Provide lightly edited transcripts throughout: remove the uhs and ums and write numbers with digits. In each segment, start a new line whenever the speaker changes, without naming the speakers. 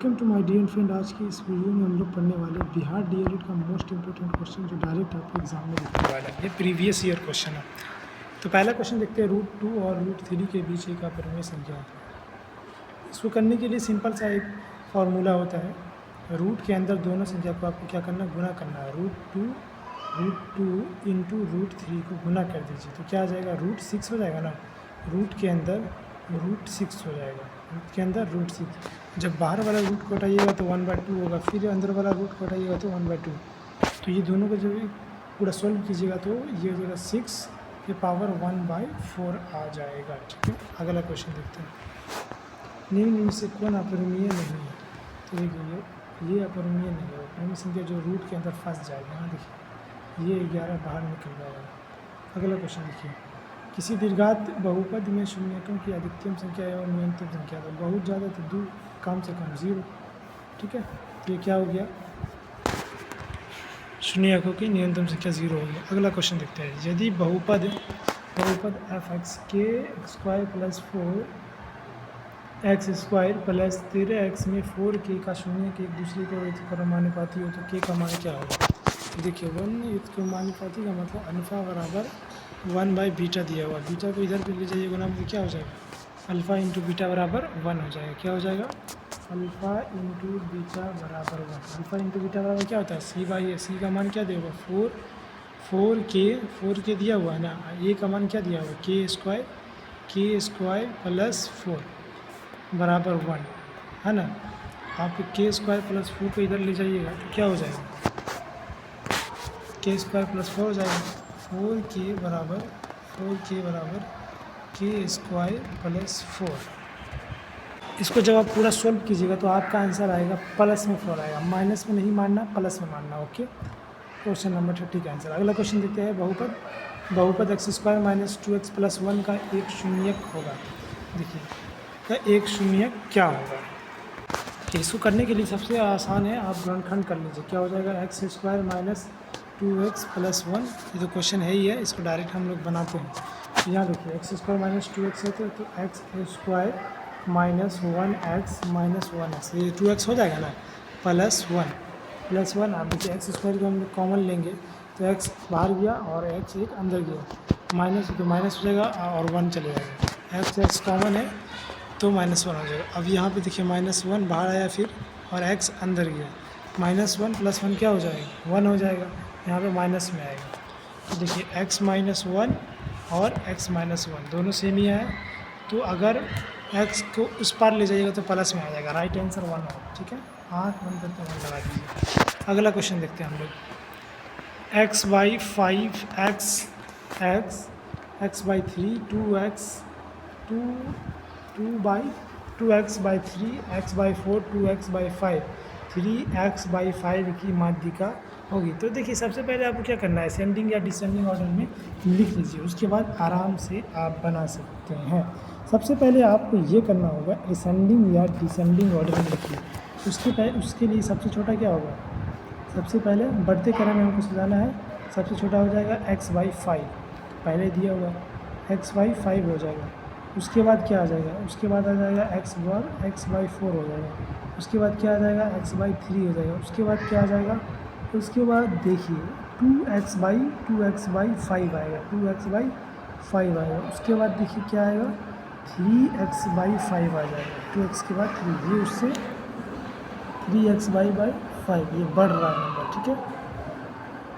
Welcome to my dear friend. आज की इस वीडियो में हम लोग पढ़ने वाले बिहार डीएलएड का मोस्ट इंपॉर्टेंट क्वेश्चन जो डायरेक्ट आपको एग्जाम में लिखने वाला है। ये प्रीवियस ईयर क्वेश्चन है। तो पहला क्वेश्चन देखते हैं, √2 और √3 के बीच एक अपरिमेय संख्या है। इसको करने के लिए सिंपल सा एक फार्मूला होता है। रूट के अंदर दोनों संख्या को आपको क्या करना, गुना करना है। √2 इंटू √3 को गुना कर दीजिए तो क्या आ जाएगा, √6 हो जाएगा ना। रूट के अंदर √6 हो जाएगा, रूट के अंदर √6। जब बाहर वाला रूट को हटाइएगा तो 1/2 होगा, फिर अंदर वाला रूट को हटाइएगा तो 1/2। तो ये दोनों को जब पूरा सॉल्व कीजिएगा तो ये हो जाएगा 6 के पावर 1/4 आ जाएगा। ठीक है, अगला क्वेश्चन देखते हैं। निम्न में से कौन अपरिमेय नहीं है? तो देखिए ये अपरिमेय नहीं है। अपरिमेय संख्या जो रूट के अंदर फंस जाएगा। हाँ देखिए, ये 11 बाहर निकल जाएगा। अगला क्वेश्चन देखिए, किसी दीर्घात बहुपद में शून्यकों की अधिकतम संख्या एवं न्यूनतम संख्या, तो बहुत ज़्यादा तो 2, कम से कम 0। ठीक है, तो ये क्या हो गया, शून्यकों की न्यूनतम संख्या 0 हो गया। अगला क्वेश्चन देखते हैं, यदि बहुपद f(x) के square plus 4x² plus 13x में 4k का शून्य के एक दूसरे को व्युत्क्रमानुपाती हो तो k का मान क्या होगा? देखिए 1 व्युत्क्रमानुपाती का मतलब अल्फा बराबर 1/बीटा दिया हुआ। बीटा को इधर पे ले जाइए गुना में, क्या हो जाएगा, अल्फ़ा इंटू बीटा बराबर 1 हो जाएगा। क्या हो जाएगा, अल्फ़ा इंटू बीटा बराबर 1। अल्फ़ा इंटू बीटा बराबर क्या होता है, c/a। c का मान क्या देगा, 4k दिया हुआ है ना। a का मान क्या दिया हुआ, k² प्लस 4 बराबर 1 है ना। आप k² प्लस 4 को इधर ले जाइएगा तो क्या हो जाएगा, k² प्लस 4 हो जाएगा। 4k बराबर k² प्लस 4। इसको जब आप पूरा सॉल्व कीजिएगा तो आपका आंसर आएगा प्लस में 4 आएगा। माइनस में नहीं मानना, प्लस में मानना। ओके, क्वेश्चन नंबर 30 का आंसर। अगला क्वेश्चन देखते हैं, बहुपद x² माइनस 2x प्लस 1 का एक शून्यक होगा। देखिए का एक शून्यक क्या होगा। इसको करने के लिए सबसे आसान है, आप गुणनखंड कर लीजिए। क्या हो जाएगा, x² माइनस 2x प्लस 1। ये तो क्वेश्चन है ही है, इसको डायरेक्ट हम लोग बनाते हैं। तो यहाँ देखिए x² माइनस 2x है तो x² minus 1x minus 1x, ये 2x हो जाएगा ना, प्लस 1 आप देखिए x² को हम लोग कॉमन लेंगे तो x बाहर गया और x एक अंदर गया, माइनस तो माइनस हो जाएगा और 1 चले जाएगा। x कॉमन है तो -1 हो जाएगा। अब यहाँ पे देखिए -1 बाहर आया फिर और x अंदर गया, -1 प्लस 1 क्या हो जाएगा, 1 हो जाएगा। यहाँ पे माइनस में आएगा तो देखिए x माइनस 1 और x माइनस 1 दोनों सेम ही है। तो अगर x को उस पार ले जाइएगा तो प्लस में आ जाएगा। राइट आंसर 1 होगा। ठीक है, आँख बंद करके 1 लगा दीजिए। अगला क्वेश्चन देखते हैं हम लोग, x/5 x/3 2x/3 x/4 2x/5 3x/5 की माध्यिका होगी। तो देखिए सबसे पहले आपको क्या करना है, असेंडिंग या डिसेंडिंग ऑर्डर में लिख लीजिए, उसके बाद आराम से आप बना सकते हैं। सबसे पहले आपको ये करना होगा, असेंडिंग या डिसेंडिंग ऑर्डर में लिखिए। उसके लिए सबसे छोटा क्या होगा, सबसे पहले बढ़ते क्रम में हमको सजाना है। सबसे छोटा हो जाएगा x/5, पहले दिया हुआ x/5 हो जाएगा। उसके बाद क्या आ जाएगा, उसके बाद आ जाएगा x/4 हो जाएगा। उसके बाद क्या आ जाएगा, x/3 हो जाएगा। उसके बाद क्या आ जाएगा, उसके बाद देखिए 2x/5 आएगा, 2x/5 आएगा। उसके बाद देखिए क्या आएगा, 3x/5 आ जाएगा। 2x के बाद 3, ये उससे 3x/5 ये बढ़ रहा है नंबर। ठीक है,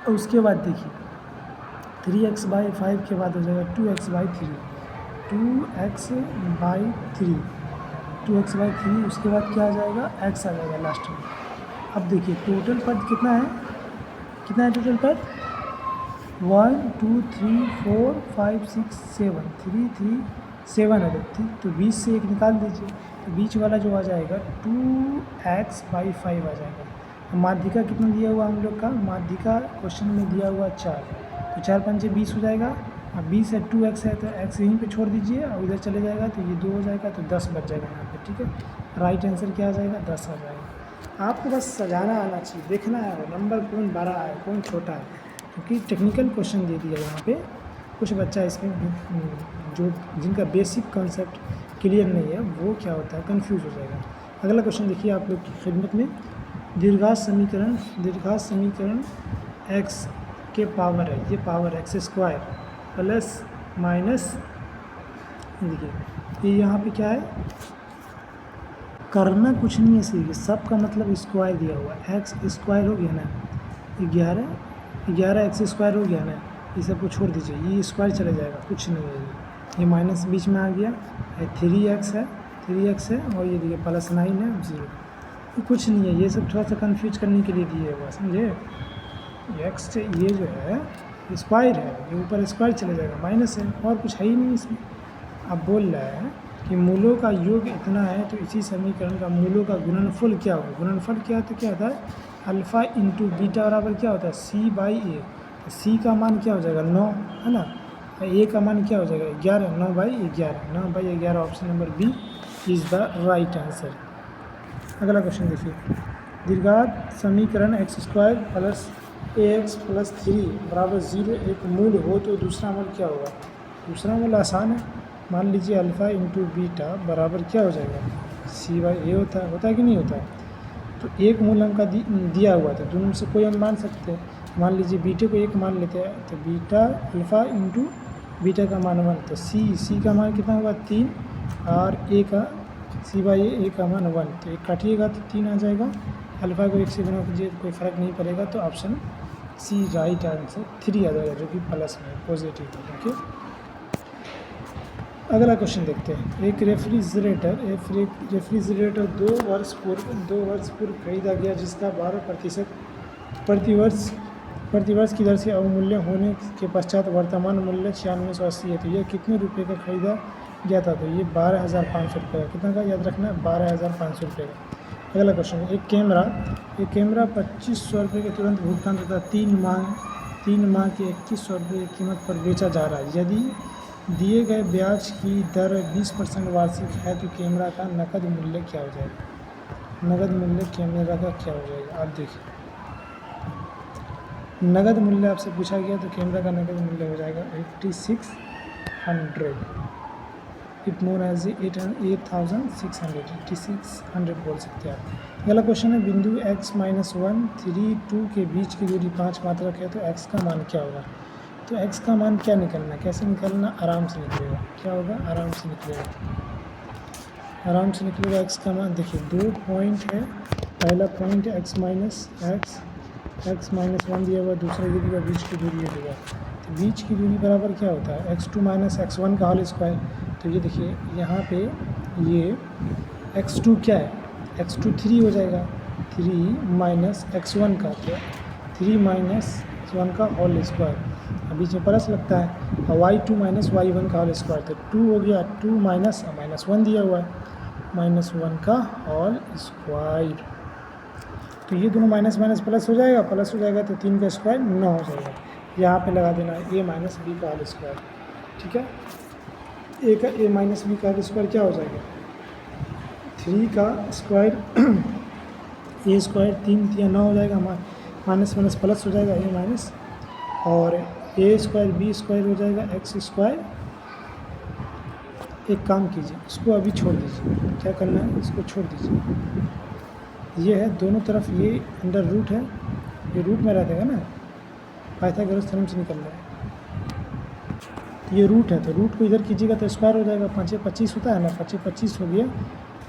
और उसके बाद देखिए 3x/5 के बाद हो जाएगा 2x/3, 2x/3। उसके बाद क्या आ जाएगा, x आ जाएगा लास्ट में। अब देखिए टोटल पद कितना है टोटल पद, 1 2 3 4 5 6 7 3 7 है। ठीक, तो 20 से 1 निकाल दीजिए तो बीच वाला जो आ जाएगा 2x/5 आ जाएगा। माध्यिका कितना दिया हुआ हम लोग का, माध्यिका क्वेश्चन में दिया हुआ 4, तो 4 पंचे 20 हो जाएगा। अब 20 है, 2x है तो x यहीं पे छोड़ दीजिए और उधर चले जाएगा तो ये 2 हो जाएगा, तो 10 बच जाएगा यहाँ पे। ठीक है, राइट आंसर क्या आ जाएगा, 10 आ जाएगा। आपको बस सजाना आना चाहिए, देखना है नंबर कौन बड़ा है कौन छोटा है, क्योंकि टेक्निकल क्वेश्चन दे दिया यहाँ पे। कुछ बच्चा इसमें जो जिनका बेसिक कॉन्सेप्ट क्लियर नहीं है वो क्या होता है, कंफ्यूज हो जाएगा। अगला क्वेश्चन देखिए आप लोग की खिदमत में, दीर्घात समीकरण x के पावर है, ये power x square plus minus, देखिए ये यहाँ पे क्या है, करना कुछ नहीं है, सीधे सब का मतलब स्क्वायर दिया हुआ है, एक्स स्क्वायर हो गया ना, 11 एक्स स्क्वायर हो गया ना, ये सबको छोड़ दीजिए, ये स्क्वायर चला जाएगा, कुछ नहीं है, ये माइनस बीच में आ गया, 3x है और ये देखिए प्लस 9 है 0, ये कुछ नहीं है, ये सब थोड़ा सा कंफ्यूज करने के लिए दिए हुआ, समझे, एक्स से ये जो है स्क्वायर है, ये ऊपर स्क्वायर चला जाएगा, माइनस है और कुछ है ही नहीं इसमें। अब बोल रहा है कि मूलों का योग इतना है, तो इसी समीकरण का मूलों का गुणनफल क्या होगा, गुणनफल क्या होता है, क्या होता है, अल्फ़ा इंटू बीटा बराबर क्या होता है, c/a, तो c का मान क्या हो जाएगा 9 है ना, a का मान क्या हो जाएगा 11, 9/11 option number B is the right answer. अगला क्वेश्चन देखिए, दीर्घात समीकरण x² प्लस ax प्लस 3 बराबर 0 एक मूल हो तो दूसरा मूल क्या होगा, दूसरा मूल आसान है, मान लीजिए अल्फ़ा इंटू बीटा बराबर क्या हो जाएगा, c/a होता है कि नहीं होता है, तो एक मूल हमका दिया हुआ था, दोनों से कोई हम मान सकते हैं, मान लीजिए बीटे को एक मान लेते हैं, तो बीटा अल्फ़ा इंटू बीटा का मान 1, तो c का मान कितना होगा 3 और a का c/a का मान 1, तो एक काटिएगा तो 3 आ जाएगा, अल्फ़ा को 1 से गुना कीजिए कोई फ़र्क नहीं पड़ेगा, तो ऑप्शन सी राइट आंसर 3 आ जाएगा, जो कि प्लस में पॉजिटिव है। ओके, अगला क्वेश्चन देखते हैं, एक रेफ्रिजरेटर 2 वर्ष पूर्व खरीदा गया, जिसका 12% प्रतिवर्ष की दर से अवमूल्य होने के पश्चात वर्तमान मूल्य 9680 है, तो यह कितने रुपए का खरीदा गया था, तो ये 12,500 रुपये का, कितना का याद रखना है, 12,500 रुपये का। अगला क्वेश्चन, एक कैमरा 2500 रुपये के तुरंत भुगतान तथा 3 माह के 2100 रुपये की कीमत पर बेचा जा रहा है, यदि दिए गए ब्याज की दर 20% वार्षिक है, तो कैमरा का नकद मूल्य क्या हो जाएगा, नकद मूल्य कैमरा का क्या हो जाएगा, आप देखिए, नगद मूल्य आपसे पूछा गया, तो कैमरा का नगद मूल्य हो जाएगा 8600, इट नोन एज 8600 बोल सकते हैं आप। अगला क्वेश्चन है, बिंदु x-1 3 2 के बीच की दूरी 5 मात्रक है, तो x का मान क्या होगा, तो x का मान क्या निकलना, कैसे निकलना, आराम से निकलेगा, क्या होगा, आराम से निकलेगा x का मान, देखिए 2 पॉइंट है, पहला पॉइंट है x-1 दिया हुआ, दूसरा ये दिया बीच की दूरी ये दिया, तो बीच की दूरी बराबर क्या होता है, x2 - x1 का होल स्क्वायर, तो ये देखिए यहाँ पे ये x2 क्या है, x2 3 हो जाएगा, 3 - x1 का, तो 3 - x1 का होल स्क्वायर, बीच में प्लस लगता है, और y2 - y1 का होल स्क्वायर, तो 2 हो गया, 2 -1 दिया हुआ है, -1 का होल स्क्वायर, तो ये दोनों माइनस प्लस हो जाएगा, तो 3 का स्क्वायर 9 हो जाएगा, यहाँ पे लगा देना है a - b का होल स्क्वायर, ठीक है, a का a - b का होल स्क्वायर क्या हो जाएगा, 3 का स्क्वायर a स्क्वायर 3 या 9 हो जाएगा, माइनस प्लस हो जाएगा a माइनस, और a स्क्वायर b स्क्वायर हो जाएगा x स्क्वायर। एक काम कीजिए, इसको अभी छोड़ दीजिए, क्या करना है, इसको छोड़ दीजिए, ये है दोनों तरफ, ये अंडर रूट है, ये रूट में रहता है ना, पाइथागोरस थ्योरम से निकल रहा है, तो ये रूट है, तो रूट को इधर कीजिएगा तो स्क्वायर हो जाएगा, 5 25 होता है ना, 5 25 हो गया,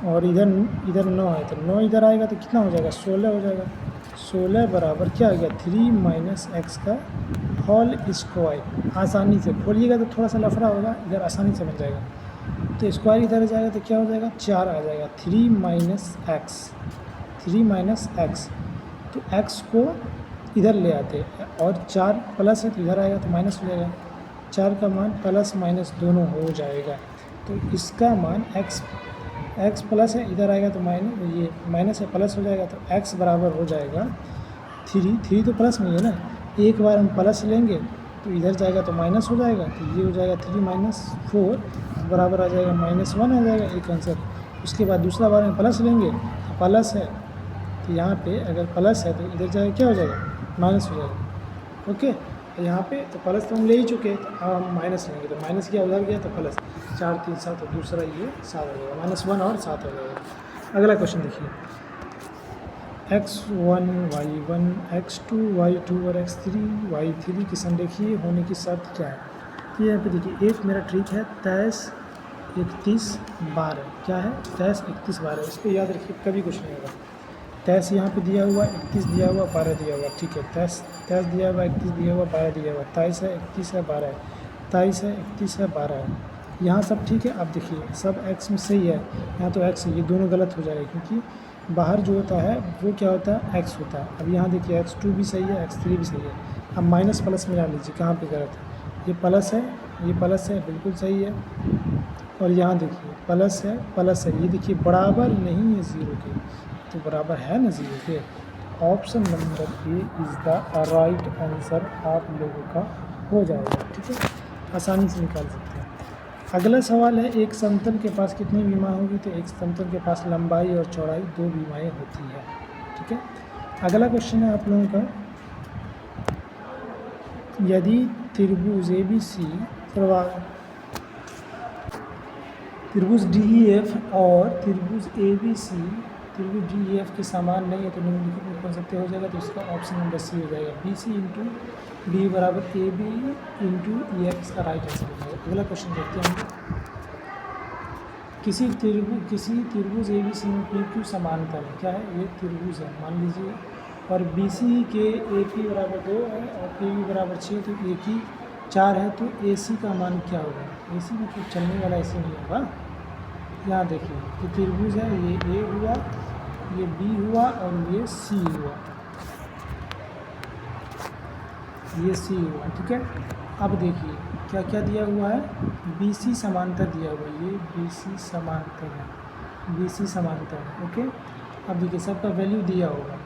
और इधर 9 है, तो 9 इधर आएगा तो कितना हो जाएगा, 16 हो जाएगा, 16 बराबर क्या हो गया, 3 - x का होल स्क्वायर, आसानी से खोलिएगा तो थोड़ा सा लफड़ा होगा, इधर आसानी से बन जाएगा, तो स्क्वायर इधर जाएगा तो क्या हो जाएगा, 4 आ जाएगा, 3 - x, तो x को इधर ले आते हैं, और 4 प्लस है तो इधर आएगा तो माइनस हो जाएगा, 4 का मान प्लस माइनस दोनों हो जाएगा, तो इसका मान x प्लस है, इधर आएगा तो माइनस, ये माइनस है प्लस हो जाएगा, तो x बराबर हो जाएगा 3 तो प्लस में है ना, एक बार हम प्लस लेंगे तो इधर जाएगा तो माइनस हो जाएगा, तो ये हो जाएगा 3 - 4 बराबर आ जाएगा -1 आ जाएगा एक आंसर। उसके बाद दूसरा बार में प्लस लेंगे तो प्लस है, तो यहाँ पे अगर प्लस है तो इधर जाएगा क्या हो जाएगा, माइनस हो जाएगा, ओके, यहाँ पे तो प्लस तो हम ले ही चुके, तो अब हम माइनस लेंगे, तो माइनस किया उधर गया तो प्लस, 4 3 7, तो दूसरा ये 7 हो जाएगा, -1 और 7 हो जाएगा। अगला क्वेश्चन देखिए, x1 y1 x2 y2 और x3 y3 की संरेखीय होने की शर्त क्या है। तो यहाँ पे देखिए एक मेरा ट्रिक है 23 31 12, क्या है 23 31 12, इसको याद रखिए कभी कुछ नहीं होगा। 23 यहाँ पे दिया हुआ, 31 दिया हुआ, 12 दिया हुआ, ठीक है 23 दिया हुआ, 31 दिया हुआ, 12 दिया हुआ, 23 है 31 है 12 है, 23 है 31 है 12 है, यहाँ सब ठीक है। अब देखिए सब x में सही है, यहाँ तो x है, ये दोनों गलत हो जाएगा क्योंकि बाहर जो होता है वो क्या होता है x होता है। अब यहाँ देखिए x2 भी सही है, x3 भी सही है। अब माइनस प्लस में डाल लीजिए, कहाँ पे गलत है, ये प्लस है, ये प्लस है, बिल्कुल सही है। और यहाँ देखिए प्लस है, ये देखिए बराबर नहीं है ज़ीरो के, तो बराबर है ना ज़ीरो के। Option number A is the right answer आप लोगों का हो जाएगा, ठीक है, आसानी से निकाल सकते हैं। अगला सवाल है, एक समतल के पास कितनी विमा होगी। तो एक समतल के पास लंबाई और चौड़ाई 2 विमाएँ होती है, ठीक है। अगला क्वेश्चन है आप लोगों का, यदि त्रिभुज ABC त्रिभुज DEF और त्रिभुज ABC त्रिभुज DEF के समान नहीं है तो निम्नलिखित में कौन सा तय हो जाएगा। तो इसका ऑप्शन नंबर सी हो जाएगा, BC इंटू डी बराबर AB इंटू EF का राइट आंसर हो जाएगा। अगला क्वेश्चन देखते हैं, किसी त्रिभुज ABC में PQ समांतर है, क्या है ये त्रिभुज है मान लीजिए, और BC के AP बराबर 2 है और PB बराबर 6, तो AK 4 है, तो AC का मान क्या होगा। AC मतलब चलने वाला AC नहीं होगा। यहाँ देखिए ये त्रिभुज है, ये A हुआ, ये B हुआ और ये C हुआ, ये C हुआ, ठीक है। अब देखिए क्या क्या दिया हुआ है, BC समांतर दिया हुआ है, ये BC समांतर है, BC समांतर है, ओके। अब देखिए सबका वैल्यू दिया होगा,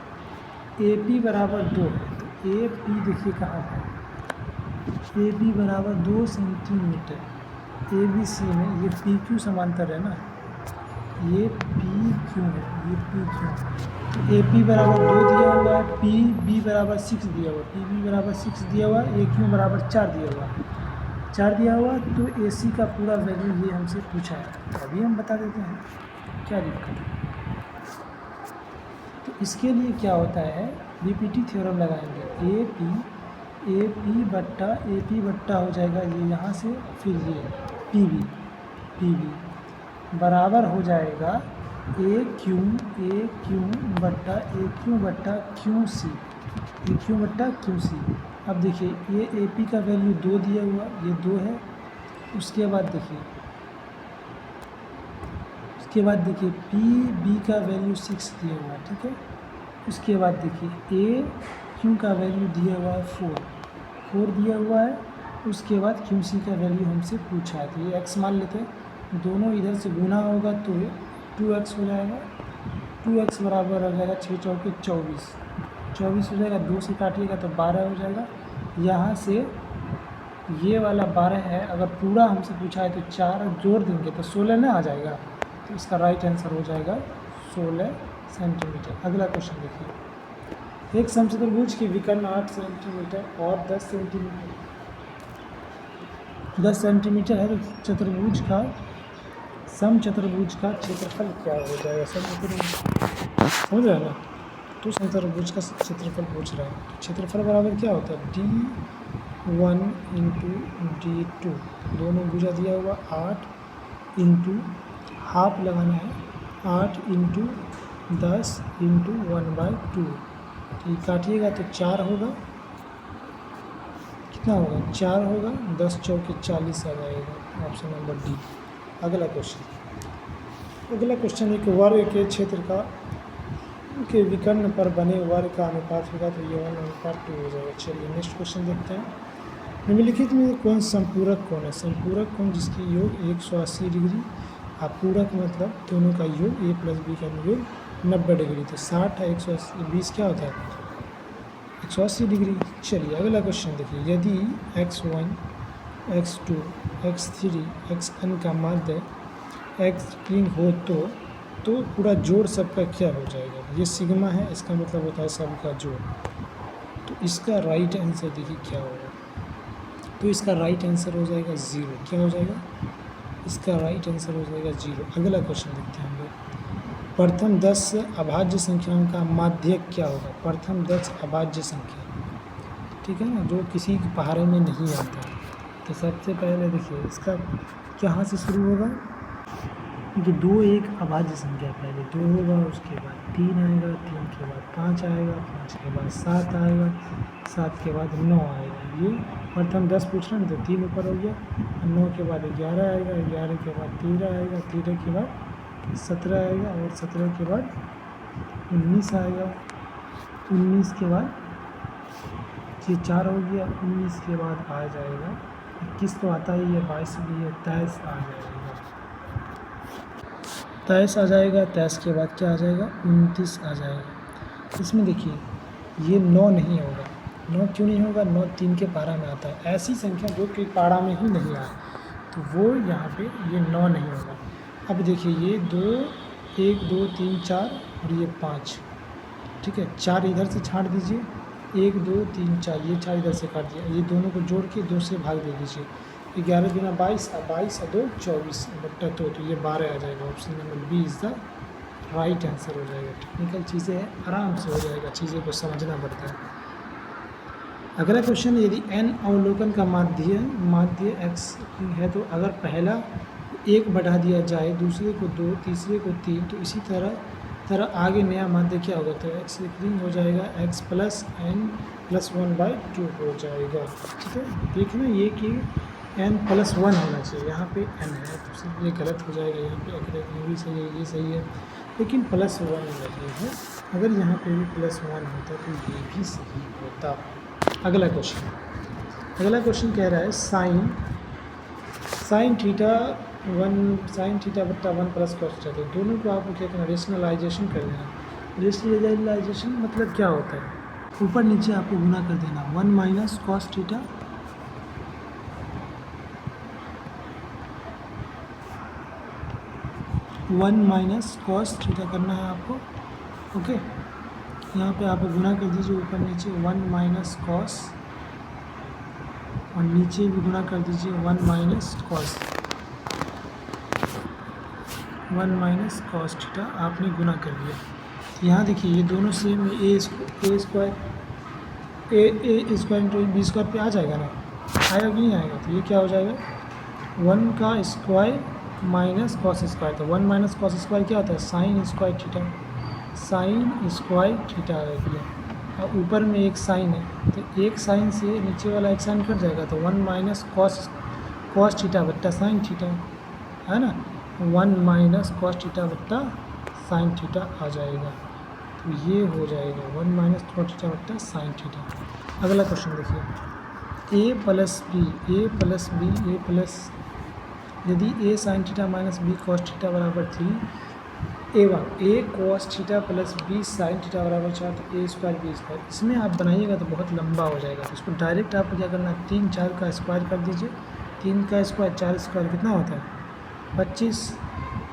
AP बराबर 2, तो AP देखिए कहाँ है, AB बराबर 2 सेंटीमीटर, ABC में ये PQ समांतर है ना, ये PQ है, ये PQ, तो AP बराबर 2 दिया हुआ है, PB बराबर 6 दिया हुआ, PB बराबर 6 दिया हुआ, AQ बराबर 4 दिया हुआ, 4 दिया हुआ, तो AC का पूरा वैल्यू ये हमसे पूछा है, तो अभी हम बता देते हैं क्या दिक्कत है। तो इसके लिए क्या होता है, बीपीटी थ्योरम लगाएंगे, AP बट्टा हो जाएगा ये यहाँ से, फिर ये PB बराबर हो जाएगा AQ बट्टा QC, AQ बट्टा QC। अब देखिए ये AP का वैल्यू 2 दिया हुआ, ये 2 है, उसके बाद देखिए PB का वैल्यू 6 दिया हुआ है, ठीक है। उसके बाद देखिए AQ का वैल्यू दिया हुआ है 4 दिया हुआ है, उसके बाद QC का वैल्यू हमसे पूछा है, तो ये x मान लेते हैं, दोनों इधर से गुना होगा तो 2x हो जाएगा, 2x बराबर हो जाएगा 6 चौके 24 हो जाएगा, 2 से काटिएगा तो 12 हो जाएगा। यहाँ से ये वाला 12 है, अगर पूरा हमसे पूछा है तो 4 जोड़ देंगे तो 16 ना आ जाएगा, तो इसका राइट आंसर हो जाएगा 16 सेंटीमीटर। अगला क्वेश्चन देखिए, एक समचतुर्भुज की विकर्ण 8 सेंटीमीटर और 10 सेंटीमीटर है, तो चतुर्भुज का समचतुर्भुज का क्षेत्रफल क्या हो जाएगा। समचतुर्भुज समझ रहे हैं ना, तो समचतुर्भुज का क्षेत्रफल पूछ रहा है, तो क्षेत्रफल बराबर क्या होता है, D1 इंटू D2, दोनों भुजा दिया हुआ 8 इंटू हाफ लगाना है, 8 इंटू 10 इंटू 1/2, तो ये काटिएगा तो 4 होगा, कितना होगा 4 होगा, 10 चौके 40 आ जाएगा, ऑप्शन नंबर डी। अगला क्वेश्चन एक वर्ग के क्षेत्र के विकर्ण पर बने वर्ग का अनुपात होगा, तो ये 1/2 हो जाएगा। चलिए नेक्स्ट क्वेश्चन देखते हैं, निम्नलिखित में कौन संपूरक कोण है। संपूरक कोण जिसकी योग 180 डिग्री, पूरक मतलब दोनों का योग a प्लस b का योग 90 डिग्री, तो 60 है 180, 20 क्या होता है 180 डिग्री। चलिए अगला क्वेश्चन देखिए, यदि x1 x2 x3 xn का माध्य x3 हो तो पूरा जोड़ सबका क्या हो जाएगा। ये सिग्मा है, इसका मतलब होता है सबका जोड़, तो इसका राइट आंसर देखिए क्या होगा, तो इसका राइट आंसर हो जाएगा 0। क्या हो जाएगा, इसका राइट आंसर हो जाएगा 0। अगला क्वेश्चन देखते हैं हम लोग, प्रथम 10 अभाज्य संख्याओं का माध्यक क्या होगा? प्रथम 10 अभाज्य संख्या, ठीक है ना, जो किसी के पहाड़े में नहीं आता। तो सबसे पहले देखिए इसका कहाँ से शुरू होगा, क्योंकि 2 एक अभाज्य संख्या, पहले 2 होगा, उसके बाद 3 आएगा, 3 के बाद 5 आएगा, 5 के बाद 7 आएगा, 7 के बाद 9 आएगा। ये प्रथम 10 पूछ रहे हैं तो 3 ऊपर हो गया, 9 के बाद 11 आएगा, 11 के बाद 13 आएगा, 13 के बाद 17 आएगा, और 17 के बाद 19 आएगा, 19 के बाद ये 4 हो गया, 19 के बाद आ जाएगा 21 तो आता ही है, 22 भी है, 23 आ जाएगा, 23 आ जाएगा, 23 के बाद क्या आ जाएगा, 29 आ जाएगा। इसमें देखिए ये 9 नहीं होगा, 9 क्यों नहीं होगा, 9 3 के पारा में आता है, ऐसी संख्या जो कि पारा में ही नहीं आए तो वो यहाँ पे ये 9 नहीं होगा। अब देखिए ये 2 1 2 3 4 और ये 5, ठीक है, 4 इधर से छाँट दीजिए, 1 2 3 4, ये 4 इधर से काट दिया, ये दोनों को जोड़ के 2 से भाग दे दीजिए, 11 दूना 22, 22 2 24 बट्टा 2, तो ये 12 आ जाएगा। Option number B is the right answer हो जाएगा। टेक्निकल चीज़ें हैं, आराम से हो जाएगा, चीज़ों को समझना पड़ता है। अगला क्वेश्चन, यदि n अवलोकन का माध्य x है तो अगर पहला 1 बढ़ा दिया जाए, दूसरे को 2, तीसरे को 3, तो इसी तरह आगे नया माध्य क्या होगा, तो x स्क्रीन हो जाएगा x प्लस n प्लस 1/2 हो जाएगा। ठीक है, देखना ये कि n प्लस 1 होना चाहिए, यहाँ पे n है तो सिर्फ ये गलत हो जाएगा, यहाँ पे अगर ये भी सही है, ये सही है, लेकिन प्लस 1 नहीं है। अगर यहाँ पे भी प्लस 1 होता तो ये भी सही होता। अगला क्वेश्चन कह रहा है साइन थीटा बट्टा 1 प्लस कॉस थीटा, तो दोनों को आपको क्या करना, रेशनलाइजेशन कर देना। रेशनलाइजेशन मतलब क्या होता है, ऊपर नीचे आपको गुना कर देना, 1 माइनस कॉस थीटा करना है आपको। ओके, यहाँ पे आप गुना कर दीजिए, ऊपर नीचे 1 माइनस कॉस, और नीचे भी गुना कर दीजिए 1 माइनस कॉस थीटा, आपने गुना कर लिया। यहाँ देखिए ये दोनों सेम है, ए स्क्वायर इंटू बी स्क्वायर पे आ जाएगा ना, आएगा कि नहीं आएगा, तो ये क्या हो जाएगा, 1 का स्क्वायर माइनस कॉस स्क्वायर, तो 1 माइनस कॉस स्क्वायर क्या होता है, साइन स्क्वायर थीटा आ गया, और ऊपर में एक साइन है तो एक साइन से नीचे वाला एक साइन कट जाएगा, तो 1 माइनस कॉस थीटा बट्टा साइन थीटा है ना, 1 माइनस कॉस थीटा बट्टा साइन थीटा आ जाएगा, तो ये हो जाएगा 1 माइनस कॉस थीटा बट्टा साइन थीटा। अगला क्वेश्चन देखिए, ए प्लस यदि A sine theta minus B cos theta बराबर 3 एवं A cos theta plus B sine theta बराबर 4, तो ए स्क्वायर बी स्क्वायर, इसमें आप बनाइएगा तो बहुत लंबा हो जाएगा, तो इसको डायरेक्ट आपको क्या करना है, 3 4 का स्क्वायर कर दीजिए, 3 का स्क्वायर 4 स्क्वायर कितना होता है 25,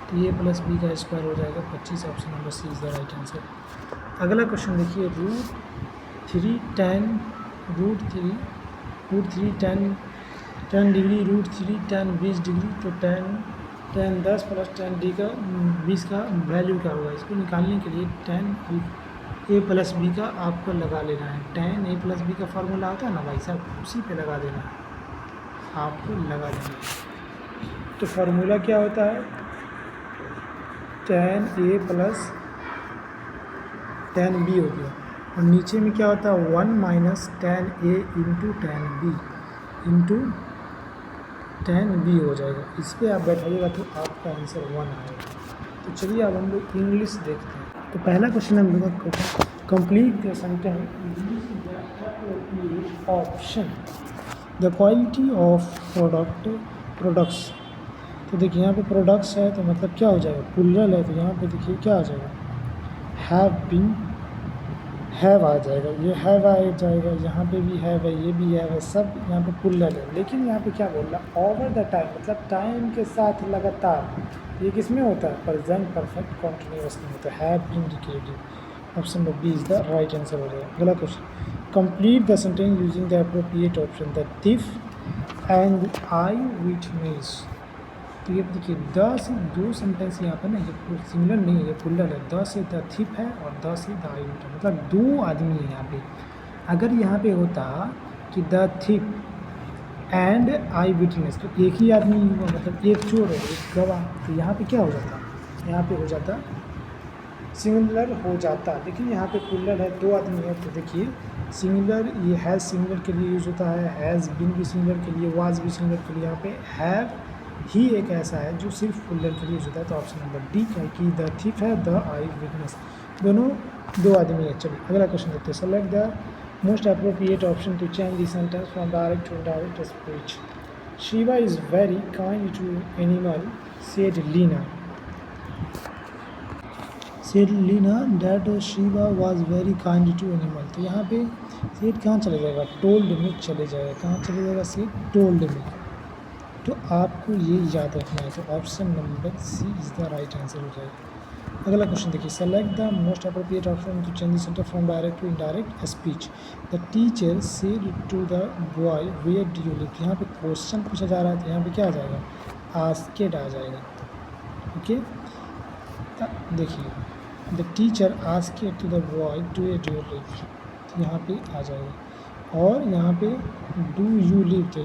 तो ए प्लस बी का स्क्वायर हो जाएगा 25। Option number C is the right answer. अगला क्वेश्चन देखिए, root three ten degree, root 3 ten 20 degree, तो टेन 10 प्लस टेन डी का 20 का वैल्यू क्या होगा, इसको निकालने के लिए टेन ए प्लस बी का आपको लगा लेना है, टेन ए प्लस बी का फार्मूला होता है ना भाई साहब, उसी पे लगा देना है, आपको लगा देना है। तो फार्मूला क्या होता है, टेन ए प्लस टेन बी हो गया, और नीचे में क्या होता है 1 माइनस टेन ए इंटू टेन बी हो जाएगा। इस पर आप बैठाइएगा तो आपका आंसर 1 आएगा। तो चलिए अब हम लोग इंग्लिश देखते हैं। तो पहला क्वेश्चन हम लोग का complete the sentence option the quality of products. तो देखिए यहाँ पे प्रोडक्ट्स है तो मतलब क्या हो जाएगा, प्लूरल है, तो यहाँ पे देखिए क्या आ जाएगा, हैव आ जाएगा, ये हैव आ जाएगा, यहाँ पे भी हैव है, ये भी हैव है, सब यहाँ पे प्लूरल है। लेकिन यहाँ पे क्या बोल रहा है, ओवर द टाइम, मतलब टाइम के साथ लगातार, ये किस में होता है, प्रेजेंट परफेक्ट कॉन्टिन्यूअस में होता है, have been dedicated. Option number B is the right answer हो जाएगा। अगला question, complete the sentence using the appropriate option, the thief and I witness. तो ये देखिए द से दो सेंटेंस यहाँ पर ना, ये सिंगुलर नहीं है, ये प्लूरल है। द से द थिप है और द से द आई विटनेस, मतलब दो आदमी है यहाँ पे। अगर यहाँ पे होता कि द थिप एंड आई विटनेस, तो एक ही आदमी हुआ, मतलब एक चोर है एक गवाह, तो यहाँ पे क्या हो जाता, यहाँ पे हो जाता सिंगुलर हो जाता। देखिए यहाँ पे प्लूरल है, दो आदमी है, तो देखिए सिंगुलर, ये हैज़ सिंगुलर के लिए यूज़ होता है, हैज़ बीन भी सिंगुलर के लिए, वाज भी सिंगुलर के लिए। यहाँ पे हैव ही एक ऐसा है जो सिर्फ प्लूरल के लिए यूज़ होता है। तो ऑप्शन नंबर डी है कि द थिफ है, द आई विटनेस, दोनों दो आदमी है। चलिए अगला क्वेश्चन देखते हैं। Select the most appropriate option to change the sentence from direct to indirect speech. Shiva is very kind to animal, said Leena. Said Leena that Shiva was very kind to animal. तो यहाँ पे सेड कहाँ चले जाएगा, टोल्ड में चले जाएगा। कहाँ चले जाएगा, सेड टोल्ड में। तो आपको ये याद रखना है, तो option number C is the right answer हो जाएगा। अगला क्वेश्चन देखिए। Select the most appropriate option to change the sentence from direct to indirect speech. The teacher said to the boy where do you live. यहाँ पे question पूछा जा रहा है, तो यहाँ पे क्या आ जाएगा, आस्केड आ जाएगा। ओके, देखिए the teacher asked to the boy to where do you live, तो यहाँ पे आ जाएगा। और यहाँ पे डू यू लिव, तो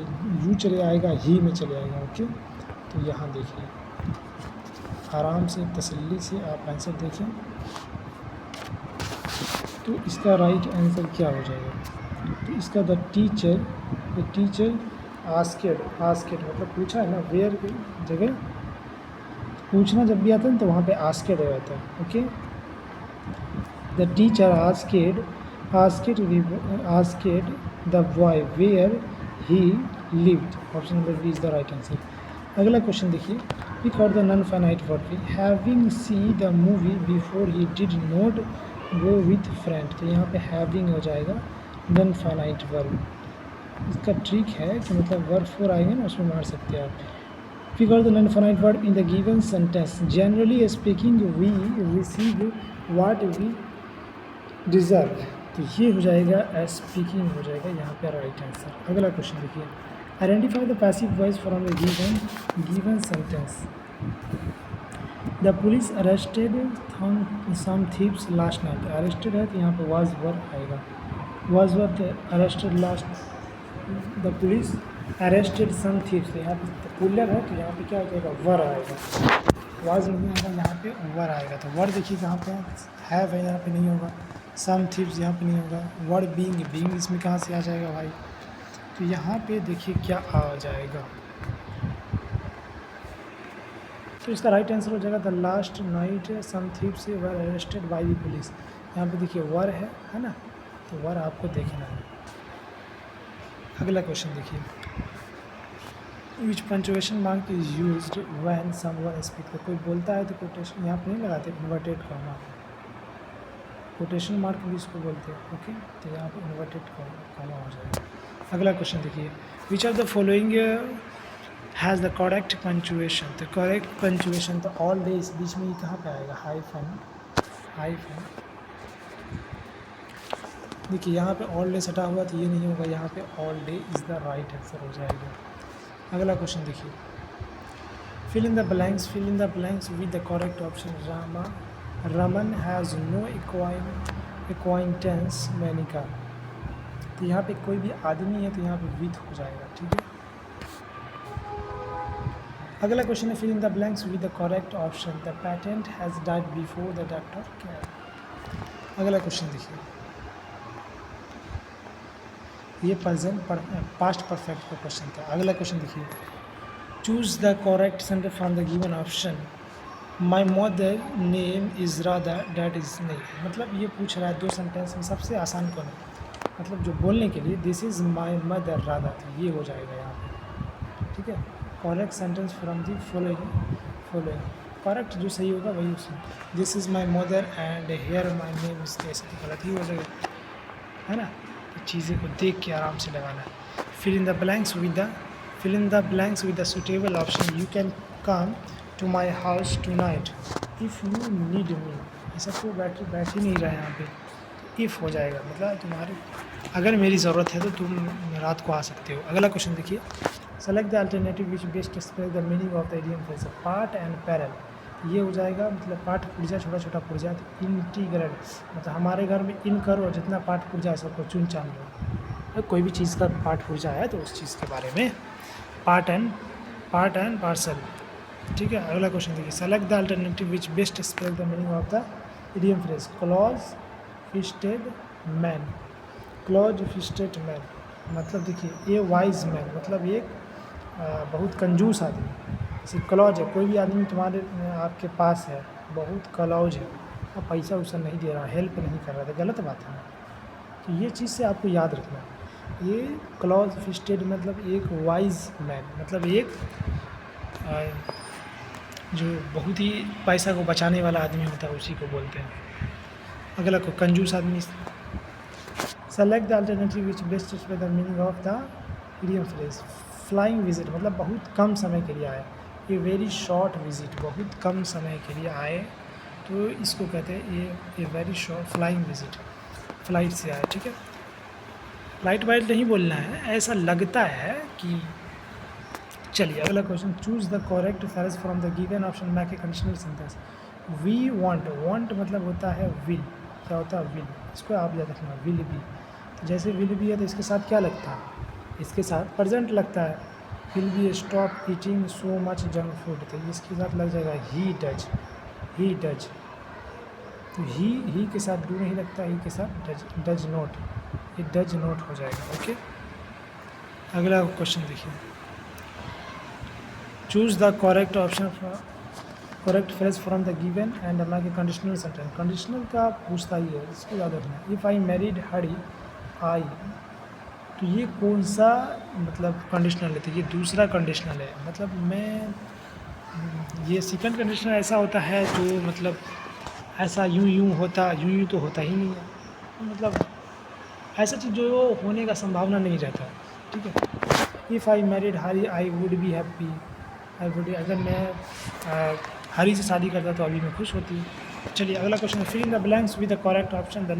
यू चले आएगा, ही में चले आएगा। ओके, तो यहाँ देखिए आराम से तसल्ली से आप आंसर देखें, तो इसका राइट आंसर क्या हो जाएगा। तो इसका द टीचर आस्केड, आस्केड मतलब पूछा है ना, वेयर की जगह पूछना जब भी आता है तो वहाँ पे आस्केड रहता है। Okay, the teacher asked the boy where he lived. Option number B is the right answer. अगला क्वेश्चन देखिए। Pick out the non finite verb. Having see the movie before he did not go with friend, तो यहाँ पे having हो जाएगा non finite verb. इसका trick है कि मतलब वर्ब फोर आएंगे ना, उसमें मार सकते हैं आप। Pick out the non-finite verb in the given sentence. Generally speaking, we receive what we deserve. तो ये हो जाएगा स्पीकिंग हो जाएगा यहाँ पे राइट आंसर। अगला क्वेश्चन देखिए। Identify the passive voice from the given sentence. The police arrested some thieves last night. Arrested है तो यहाँ पे वाज वर्ब आएगा, was verb arrested last. The police arrested some thieves, यहाँ पे प्लूरल है तो यहाँ पे क्या हो जाएगा, वर आएगा। वाज नहीं आएगा, यहाँ पे वर आएगा। तो वर देखिए कहाँ पे हैव है, यहाँ पे नहीं होगा। सम थीव्स यहाँ पे नहीं होगा। वर्ड बीइंग इसमें कहाँ से आ जाएगा भाई, तो यहाँ पे देखिए क्या आ जाएगा। तो इसका राइट आंसर हो जाएगा the last night some thieves were arrested by the police. यहाँ पे देखिए वर है ना, तो वर आपको देखना है। अगला क्वेश्चन देखिए। Which punctuation mark is used when someone speak. तो कोई बोलता है तो कोटेशन यहाँ पे नहीं लगाते, इन्वर्टेड कॉमा, कोटेशन मार्क भी इसको बोलते हैं। ओके, तो यहाँ पे इन्वर्टेड कॉमा हो जाएगा। अगला क्वेश्चन देखिए। Which are the following has the correct punctuation. तो करेक्ट पंचुएशन तो ऑल डे, इस बीच में ये कहाँ पे आएगा, हाइफन। देखिए यहाँ पे ऑल डे सटा हुआ तो ये नहीं होगा, यहाँ पे all day is the right answer हो जाएगा। अगला क्वेश्चन देखिए। Fill in the blanks with the correct option. Raman has no acquaintance मैनिका। तो यहाँ पे कोई भी आदमी है तो यहाँ पे विथ हो जाएगा, ठीक है। अगला क्वेश्चन है। Fill in the blanks with the correct option. The patient has died before the doctor care. अगला क्वेश्चन देखिए। ये पास्ट परफेक्ट का क्वेश्चन था। अगला क्वेश्चन देखिए। Choose the correct sentence from the given option. My mother name is Radha that is नहीं। मतलब ये पूछ रहा है दो सेंटेंस में सबसे आसान कौन है, मतलब जो बोलने के लिए this is my mother Radha, तो ये हो जाएगा यहाँ पे, ठीक है। Correct sentence from the following correct जो सही होगा वही उसमें। This is my mother and here my name is, ऐसे तो गलत ही हो जाएगा, है ना। चीज़ें को देख के आराम से लगाना है। Fill in the blanks with the suitable option. You can come to my house tonight if you need me. ऐसा तो बैठ ही नहीं रहा है यहाँ पे, इफ़ हो जाएगा, मतलब तुम्हारे अगर मेरी ज़रूरत है तो तुम रात को आ सकते हो। अगला क्वेश्चन देखिए। Select the alternative which best express the meaning of the idiom phrase. Part and parallel, ये हो जाएगा मतलब पाठ पुर्जा छोटा छोटा पुर्जा, तो इंटीग्रल मतलब हमारे घर में इन करो जितना पाठ पुर्जा है सबको चुन चान लो, कोई भी चीज़ का पाठ पुर्जा है तो उस चीज़ के बारे में पार्ट एंड पार्सल। ठीक है, अगला क्वेश्चन देखिए, select the alternative which best express the meaning of the idiom phrase. Close fisted man, close fisted man मतलब देखिए ए वाइज मैन मतलब एक बहुत कंजूस आदमी। जैसे क्लॉज है, कोई भी आदमी तुम्हारे आपके पास है बहुत क्लॉज है और पैसा वैसा नहीं दे रहा, हेल्प नहीं कर रहा, तो गलत बात है ना। तो ये चीज़ से आपको याद रखना है, ये क्लॉज फिस्टेड मतलब एक वाइज मैन मतलब एक जो बहुत ही पैसा को बचाने वाला आदमी होता है उसी को बोलते हैं। अगला को कंजूस आदमी। Select the alternative which best express the meaning of the idiom phrase. Flying visit मतलब बहुत कम समय के लिए आए, ये वेरी शॉर्ट विजिट बहुत कम समय के लिए आए, तो इसको कहते हैं ये very short flying visit, flight से आए। ठीक है, फ्लाइट वाइट नहीं बोलना है, ऐसा लगता है कि। चलिए अगला question, choose the correct phrase from the given option, make a conditional sentence. We want, want मतलब होता है विल, क्या होता है विल, इसको आप याद रखना विल बी। तो जैसे विल बी है तो इसके साथ क्या लगता है, इसके साथ प्रेजेंट लगता है, will be stop eating so much junk food, तो इसके साथ लग जाएगा ही डज, ही डज। तो ही के साथ डू नहीं लगता, ही के साथ डज, डज नॉट, ये डज नॉट हो जाएगा। ओके, अगला क्वेश्चन देखिए, choose the correct option, correct phrase from the given and make a conditional sentence. Conditional का पूछता ही है, इसको याद रखना। इफ़ आई मैरिड हरी आई, तो ये कौन सा मतलब कंडीशनल है, तो ये दूसरा कंडीशनल है, मतलब मैं ये सेकंड कंडीशनल ऐसा होता है जो मतलब ऐसा यूं होता, यूं तो होता ही नहीं है, मतलब ऐसा चीज़ जो होने का संभावना नहीं रहता। ठीक है, if I married Hari I would be happy, I would, अगर मैं हरी से शादी करता तो अभी मैं खुश होती। चलिए अगला question, fill in the blanks with the correct option. The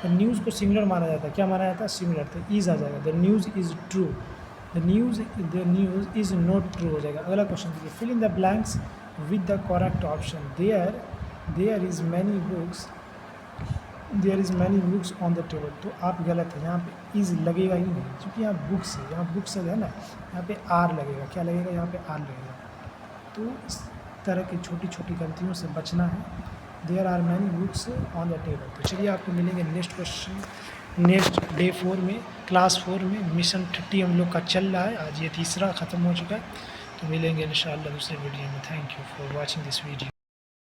news को सिंगुलर माना जाता है, क्या माना जाता है, सिंगुलर, तो ईज आ जाएगा। The news is true, the news is not true हो जाएगा। अगला क्वेश्चन देखिए, fill in the blanks with the correct option. There is many books on the table, तो आप गलत है, यहाँ पे इज़ लगेगा ही नहीं, क्योंकि यहाँ बुक्स है, यहाँ बुक्स है ना, यहाँ पे आर लगेगा, क्या लगेगा, यहाँ पे आर लगेगा। तो इस तरह की छोटी छोटी गलतियों से बचना है। There are many books on the table. तो चलिए आपको मिलेंगे नेक्स्ट क्वेश्चन, नेक्स्ट डे 4 में, क्लास 4 में। मिशन 30 हम लोग का चल रहा है, आज ये तीसरा ख़त्म हो चुका है, तो मिलेंगे इंशाअल्लाह दूसरे वीडियो में। Thank you for watching this video.